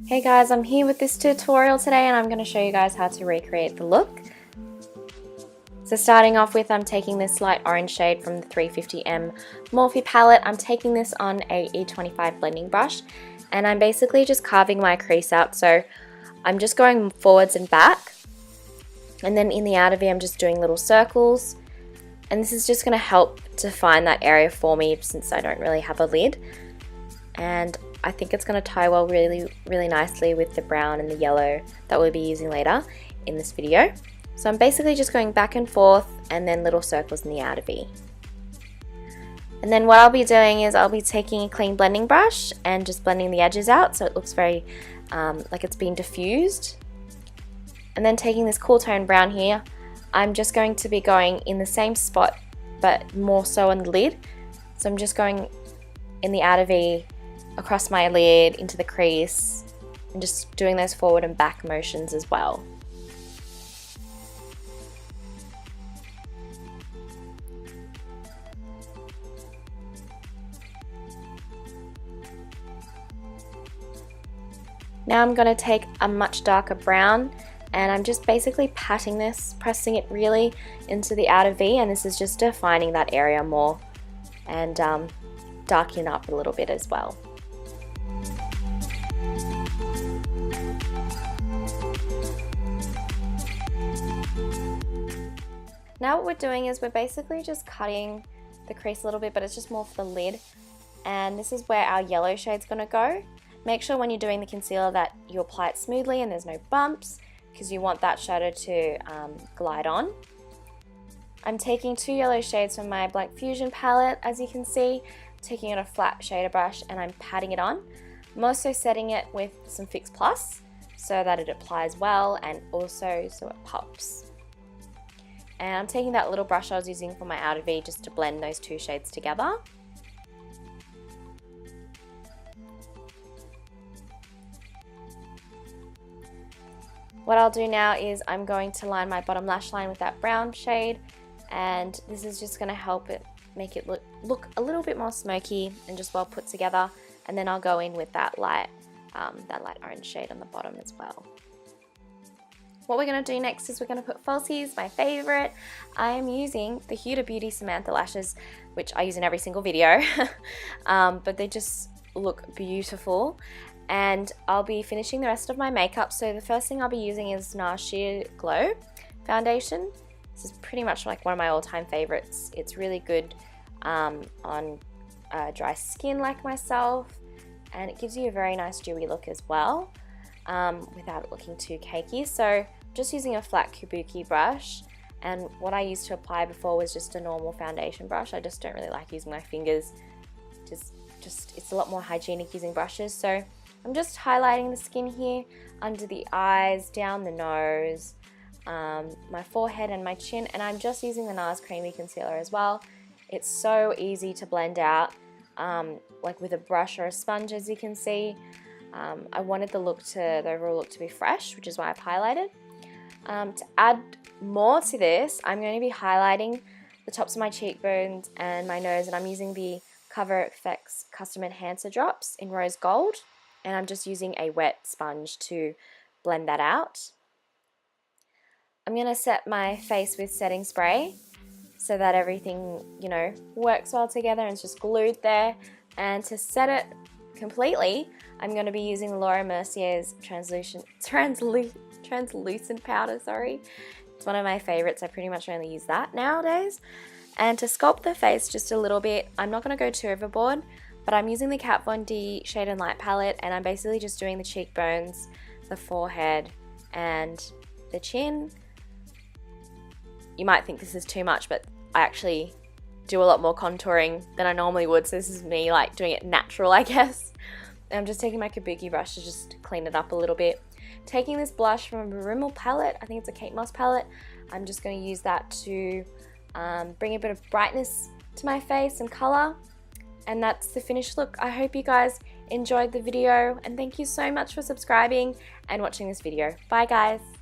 Hey guys, I'm here with this tutorial today and I'm going to show you guys how to recreate the look. So starting off with, I'm taking this light orange shade from the 350M Morphe palette. I'm taking this on a E25 blending brush and I'm basically just carving my crease out. So I'm just going forwards and back, and then in the outer V I'm just doing little circles, and this is just going to help define that area for me since I don't really have a lid. And I think it's going to tie well really nicely with the brown and the yellow that we'll be using later in this video. So I'm basically just going back and forth and then little circles in the outer V. And then what I'll be doing is I'll be taking a clean blending brush and just blending the edges out so it looks very like it's been diffused. And then taking this cool tone brown here, I'm just going to be going in the same spot but more so on the lid. So I'm just going in the outer V, across my lid, into the crease, and just doing those forward and back motions as well. Now I'm going to take a much darker brown and I'm just basically patting this, pressing it really into the outer V, and this is just defining that area more and darkening up a little bit as well. Now what we're doing is we're basically just cutting the crease a little bit, but it's just more for the lid, and this is where our yellow shade's going to go. Make sure when you're doing the concealer that you apply it smoothly and there's no bumps, because you want that shadow to glide on. I'm taking two yellow shades from my Blanc Fusion palette, as you can see, taking it a flat shader brush and I'm patting it on. I'm also setting it with some Fix Plus so that it applies well and also so it pops. And I'm taking that little brush I was using for my outer V just to blend those two shades together. What I'll do now is I'm going to line my bottom lash line with that brown shade, and this is just going to help it make it look a little bit more smoky and just well put together. And then I'll go in with that light orange shade on the bottom as well. What we're going to do next is we're going to put falsies, my favorite. I am using the Huda Beauty Samantha lashes, which I use in every single video, but they just look beautiful. And I'll be finishing the rest of my makeup. So the first thing I'll be using is NARS Sheer Glow foundation. This is pretty much like one of my all-time favorites. It's really good on dry skin like myself, and it gives you a very nice dewy look as well, without it looking too cakey. So just using a flat kabuki brush, and what I used to apply before was just a normal foundation brush. I just don't really like using my fingers. Just it's a lot more hygienic using brushes. So I'm just highlighting the skin here, under the eyes, down the nose, my forehead and my chin, and I'm just using the NARS Creamy Concealer as well. It's so easy to blend out, like with a brush or a sponge, as you can see. I wanted the overall look to be fresh, which is why I've highlighted. To add more to this, I'm going to be highlighting the tops of my cheekbones and my nose, and I'm using the Cover FX Custom Enhancer Drops in Rose Gold, and I'm just using a wet sponge to blend that out. I'm going to set my face with setting spray so that everything, you know, works well together and it's just glued there. And to set it completely, I'm going to be using Laura Mercier's translucent powder, sorry. It's one of my favorites. I pretty much only use that nowadays. And to sculpt the face just a little bit, I'm not going to go too overboard, but I'm using the Kat Von D Shade and Light palette, and I'm basically just doing the cheekbones, the forehead, and the chin. You might think this is too much, but I actually do a lot more contouring than I normally would, so this is me like doing it natural, I guess. And I'm just taking my kabuki brush to just clean it up a little bit. Taking this blush from a Rimmel palette, I think it's a Kate Moss palette, I'm just going to use that to bring a bit of brightness to my face and colour. And that's the finished look. I hope you guys enjoyed the video, and thank you so much for subscribing and watching this video. Bye guys!